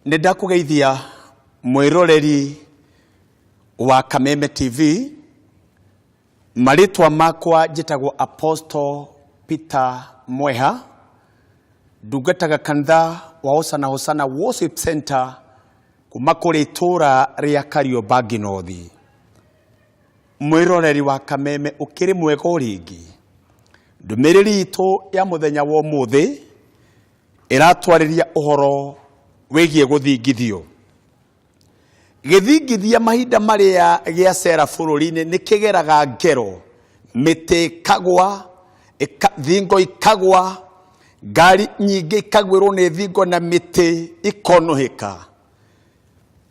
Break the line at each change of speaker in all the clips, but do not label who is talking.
Nĩndakũgeithia mwĩroreri wa Kameme TV. Maritwa makwa njĩtagwo Apostle Peter Mweha. Ndungataga kanitha wa Hosana Worship Center kuma kũrĩ itũra rĩa Kariobangi North. Mwĩroreri wa Kameme ũkĩrĩ mwega ũrĩngĩ. Ndũmĩrĩri itũ ya mũthenya wa ũmũthĩ ĩratwarĩria ũhoro wĩgiĩ gũthingithio. Githingithia mahinda marĩa gĩacera bũrũri-inĩ nĩ kĩgeraga ngero, mĩtĩ kagwa, thingo ikagwa, ngari nyingĩ ikagwĩrwo nĩ thingo na mĩtĩ ikonohĩka.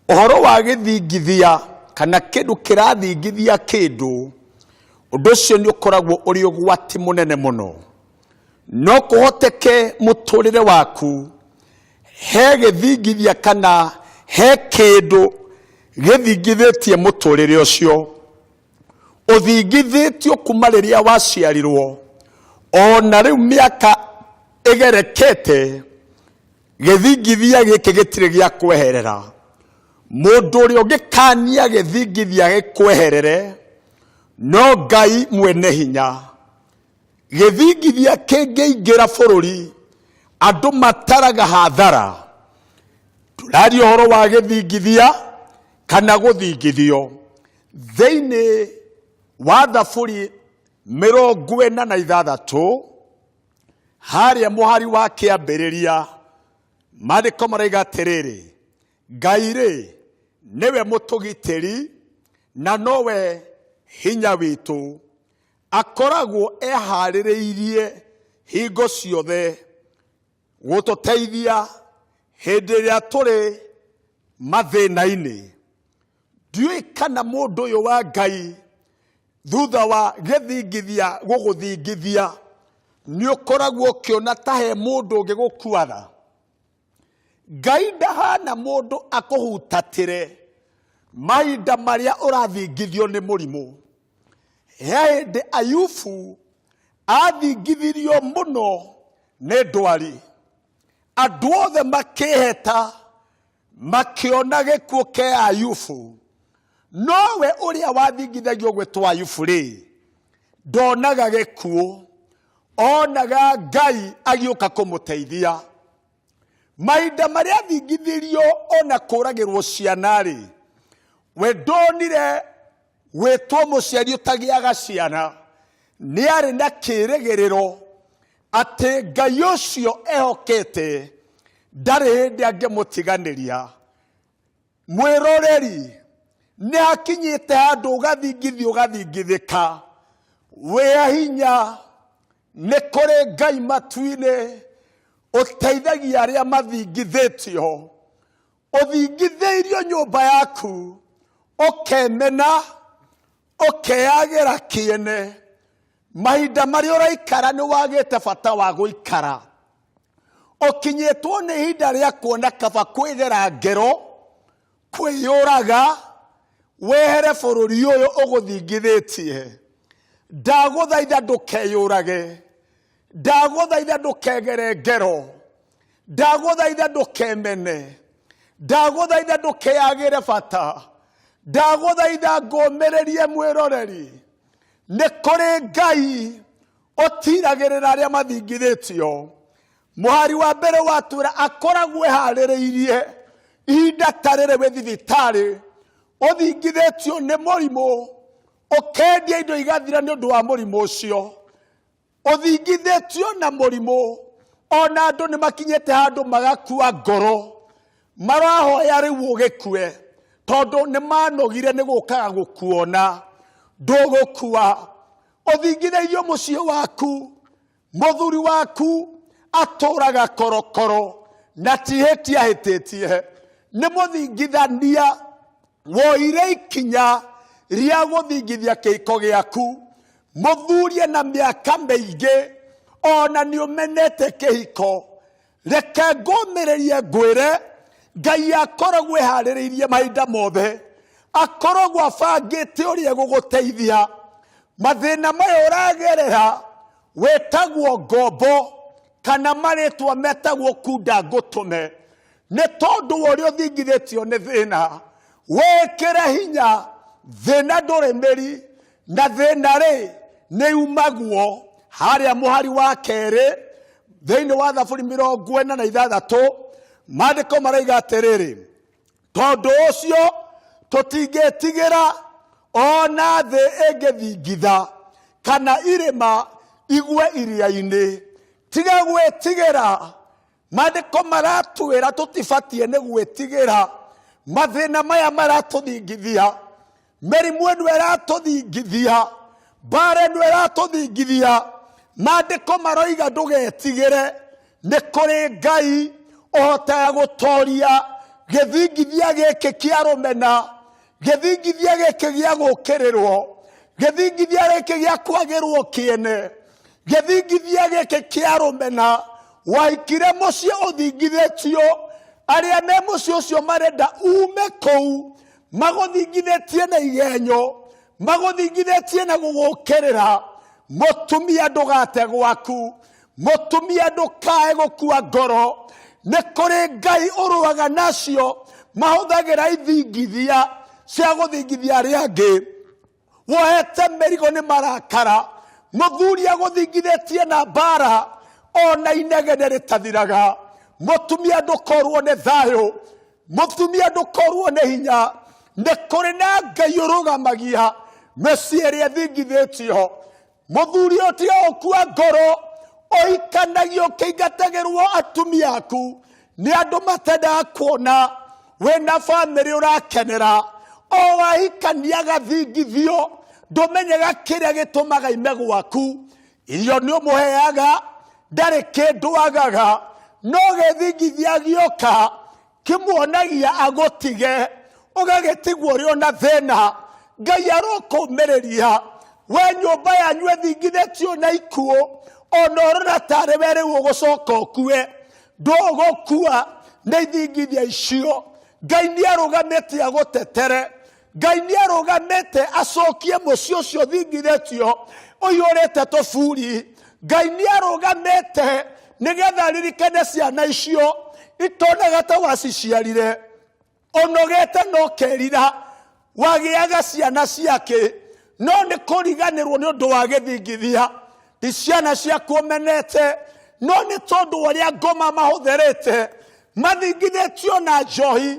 Ũhoro wa gĩthingithia kana kĩndũ kĩrathingithia kĩndũ, ũndũ ũcio nĩ ũkoragwo ũrĩ ũgwati mũnene mũno. No kũhoteke mũtũrĩre waku he gĩthingithia kana he kĩndũ gĩthingithĩtie mũtũrĩre ũcio. Ũthingithĩtio kuma rĩrĩa waciarirwo, ona rĩu mĩaka ĩgerekete, gĩthingithia gĩkĩ gĩtirĩ gĩa kweherera. Mũndũ ũrĩa ũngĩkania gĩthingithia gĩkweherere no Ngai mwene hinya. Gĩthingithia kĩngĩingĩra bũrũri, andũ mataraga hathara. Tũraria ũhoro wa gĩthingithia kana gũthingithio. Thĩinĩ wa Thaburi 46 harĩa mũhari wa kĩambĩrĩria, maandĩko marauga atĩrĩrĩ: Ngai-rĩ, nĩwe mũtũgitĩri na nowe hinya witũ, akoragwo eharĩrĩirie hingo ciothe gũtũteithia hĩndĩ ĩrĩa tũrĩ mathĩna-inĩ. Ndiũĩ kana mũndũ ũyũ wa Ngai thutha wa gĩthingithia gũgũthingithia nĩ ũkoragwo ũkĩona ta he mũndũ ũngĩ gũkuatha. Ngai ndahana mũndũ akũhutatĩre mahinda marĩa ũrathingithio nĩ mũrimũ. He hĩndĩ Ayubu athingithirio mũno nĩ ndwari. Andũ othe makĩheta makĩona gĩkuũ kĩa Ayubu. Nowe ũrĩa wathingithagio gwĩtwo Ayubu-rĩ, ndonaga gĩkuũ, onaga Ngai agĩũka kũmũteithia. Mahinda marĩa athingithirio ona kũragĩrwo ciana-rĩ, we ndonire gwĩtwo mũciari ũtagĩaga ciana. Nĩ arĩ na kĩĩrĩgĩrĩro atĩ Ngai ũcio ehokete ndarĩ hĩndĩ angĩmũtiganĩria. Mwĩroreri, nĩ hakinyĩte handũ ũgathingithio ũgathingithĩka. Wĩ hinya, nĩ kũrĩ Ngai matu-inĩ ũteithagia arĩa mathingithĩtio. Ũthingithĩirio nyũmba yaku, ũkemena, ũkeagĩra kĩene. Mahinda marĩa ũraikara nĩ wagĩte bata wa gũikara. Ũkinyĩtwo nĩ ihinda rĩa kuona kaba kwĩgera ngero, kwĩyũraga, wehere bũrũri ũyũ ũgũthingithĩtie. Ndagũthaitha ndũkeyũrage. Ndagũthaitha ndũkegere ngero. Ndagũthaitha ndũkemene. Ndagũthaitha ndũkeagĩre bata. Ndagũthaitha ngũmĩrĩrie mwĩroreri. Nĩ kũrĩ Ngai ũtiragĩrĩra arĩa mathingithĩtio. Mũhari wa mbere watwĩra akoragwo eharĩrĩirie ihinda ta rĩrĩ wĩ thibitarĩ, ũthingithĩtio nĩ mũrimũ, ũkendia indo igathira nĩ ũndũ wa mũrimũ ũcio. Ũthingithĩtio na mũrimũ, ona andũ nĩ makinyĩte handũ magakua ngoro, marahoya rĩu ũgĩkue tondũ nĩ manogire nĩ gũkaga gũkuona. Ndũgũkua. Ũthingithĩirio mũciĩ waku, mũthuri waku atũraga korokoro na tihĩtia hĩtĩtie. Nĩ mũthingithania woire ikinya rĩa gũthingithia kĩhiko gĩaku. Mũthurie na mĩaka mĩingĩ, ona nĩ ũmenete kĩhiko. Reke ngũmĩrĩrie ngwĩre, Ngai akoragwo eharĩrĩirie mahinda mothe. Akoragwo abangĩte ũrĩa gũgũteithia. Mathĩna maya ũragerera wetagwo ngombo kana marĩtwa metagwo kunda ngũtũme. nĩ tondũ ũrĩa ũthingithĩtio nĩ thĩna wĩkĩre hinya thĩna ndũrĩ mĩri na thĩna rĩ nĩ umagwo harĩa mũhari wa kerĩ thĩinĩ wa Thaburi 46 maandĩko maraiga atĩrĩrĩ tondũ ũcio tũtingĩtigĩra ona thĩ ĩngĩthingitha kana irĩma igwe iria-inĩ tiga gwĩtigĩra maandĩko maratwĩra tũtibatie nĩ gwĩtigĩra mathĩna maya maratũthingithia mĩrimũ ĩno ĩratũthingithia mbara ĩno ĩratũthingithia maandĩko maroiga ndũgetigĩre nĩ kũrĩ Ngai ũhotaga gũtoria gĩthingithia gĩkĩ kĩa rũmena gĩthingithia gĩkĩ gĩa gũkĩrĩrwo gĩthingithia gĩkĩ gĩa kwagĩrwo kĩene gĩthingithia gĩkĩ kĩa rũmena waikire mũciĩ ũthingithĩtio arĩa me mũciĩ ũcio marenda ume kũu magũthingithĩtie na igenyo magũthingithĩtie na gũgũkĩrĩra mũtumia ndũgate gwaku mũtumia ndũkae gũkua ngoro nĩ kũrĩ Ngai ũrũaga nacio mahũthagĩra ithingithia cia gũthingithia arĩa angĩ wohete mĩrigo nĩ marakara mũthuri agũthingithĩtie na mbara ona inegene rĩtathiraga mũtumia ndũkorwo nĩ thayũ mũtumia ndũkorwo nĩ hinya nĩ kũrĩ na Ngai ũrũgamagia mĩciĩ ĩrĩa ĩthingithĩtio mũthuri ũtiga gũkua ngoro ũikanagio ũkĩingatagĩrwo atumia aku nĩ andũ matendaga kuona wĩna bamĩrĩ ũrakenera o wahikania gathingithio ndũmenyaga kĩrĩa gĩtũmaga ime gwaku irio nĩ ũmũheaga ndarĩ kĩndũ agaga no gĩthingithia gĩoka kĩmuonagia agũtige ũgagĩtigwo ũrĩ ona thĩna Ngai arokũmĩrĩria we nyũmba yanyu ĩthingithĩtio na ikuũ ona ũrona tarĩ we rĩu ũgũcoka ũkue ndũgũkua nĩ ithingithia icio Ngai nĩ arũgamĩte agũtetere Ngai nĩ arũgamĩte acokie mũciĩ ũcio ũthingithĩtio ũiyũrĩte tũburi Ngai nĩ arũgamĩte nĩgetha ririkane ciana icio itonaga ta waciciarire onogete no kerira wagĩaga ciana ciake no nĩ kũriganĩrwo nĩ ũndũ wa gĩthingithia ti ciana ciaku ũmenete no nĩ tondũ ũrĩa ngoma mahũthĩrĩte mathingithĩtio na njohi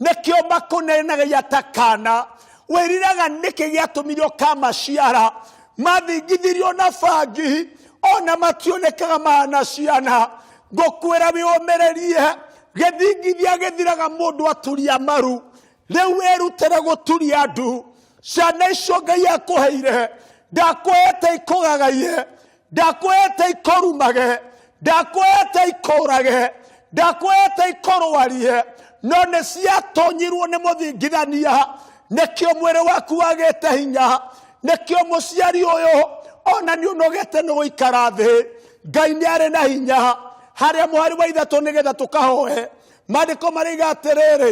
nĩkĩo makũnenagia ta kana wĩriraga nĩkĩ gĩatũmire ũkamaciara mathingithirio na bangi ona mationekaga mahana ciana ngũkwĩra wĩũmĩrĩrie gĩthingithia gĩthiraga mũndũ aturia maru rĩu wĩrutĩre gũturia andu ciana icio Ngai akũheire ndakwĩte ikũgagaie ndakwĩte ikũrumage ndakwĩte ikũrage ndakwĩte ikũrwarie no nĩ ciatonyirwo nĩ mũthingithania nĩkĩo mwĩrĩ waku wagĩte hinya nĩkĩo mũciari ũyũ ona nĩ ũnogete nĩ gũikara thĩ Ngai nĩ arĩ na hinya harĩa mũhari wa ithatũ nĩgetha tũkahoe maandĩko maraiga atĩrĩrĩ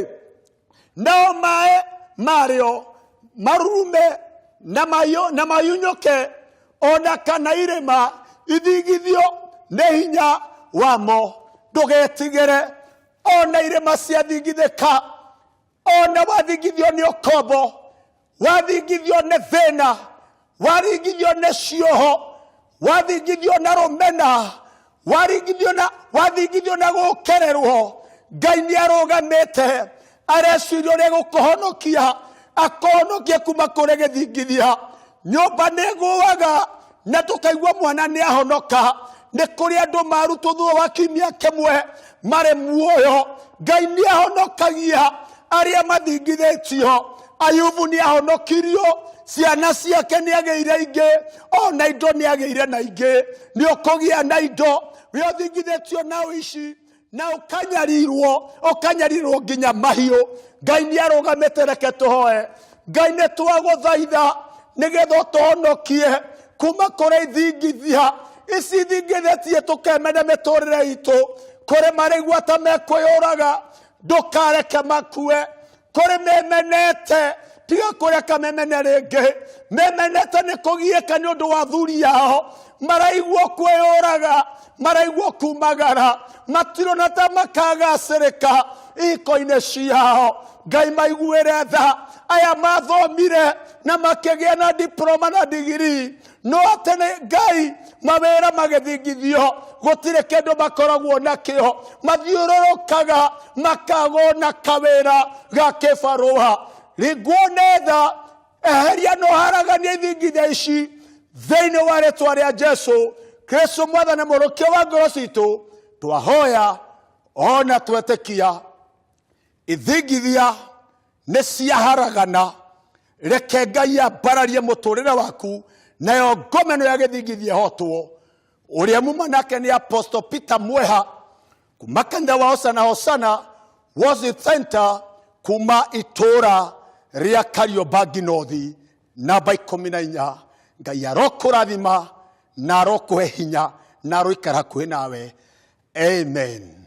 nao maĩ marĩo marurume na mayunyũke ona kana irĩma ithingithio nĩ hinya wamo ndũgetigĩre ona irĩma ciathingithĩka ona wathingithio nĩ ũkombo wathingithio nĩ thĩna wathingithio nĩ cioho wathingithio na rũmena wathingithio na gũkererwo Ngai nĩ arũgamĩte areciria ũrĩa gũkũhonokia akũhonokia kuma kũrĩ gĩthingithia nyũmba nĩ ĩgũaga na tũkaigua mwana nĩ ahonoka nĩ kũrĩ andũ marutwo thutha wa kiumia kĩmwe marĩ muoyo Ngai nĩ ahonokagia arĩa mathingithĩtio Ayubu nĩ ahonokirio ciana ciake nĩ agĩire ingĩ ona indo nĩ agĩire na ingĩ nĩ ũkũgĩa na indo we ũthingithĩtio na ũici na ũkanyarirwo nginya mahiũ Ngai nĩ arũgamĩte reke tũhoe Ngai nĩ twagũthaitha nĩgetha ũtũhonokie kuma kũrĩ ithingithia ici ithingithĩtie tũkemene mĩtũrĩre itũ kũrĩ marĩgua ta mekwĩyũraga ndũkareke makue kũrĩ memenete tiga kureka memene rĩngĩ memenete nĩ kũgiĩka nĩ ũndũ wa thuri yao maraigwo kwĩyũraga maraigwo kumagara matirona ta makagacĩrĩka iko-inĩ ciao Ngai maiguĩre tha aya mathomire na makĩgĩa na diploma na degree no atĩ nĩ Ngai mawĩra magĩthingithio gũtirĩ kĩndũ makoragwo nakĩo mathiũrũrũkaga makagwo na kawĩra ga kĩbarũa rĩngwo tha eheria no haragania ithingithia ici thĩinĩ wa rĩtwa rĩa Jesũ Kristo Mwathani mũrokia wa ngoro citũ twahoya ona twetĩkia ithingithia nĩ ciaharagana reke Ngai ambararie mũtũrĩre waku nayo ngomeno ya gĩthingithia hotwo ũrĩa muma nake nĩ Apostle Peter Mweha kuma kanitha wa Hosana Worship Center kuma itũra rĩa Kariobangi North namba 14 Ngai arokũrathima na arokũhe hinya na aroikara hakuhĩ nawe amen.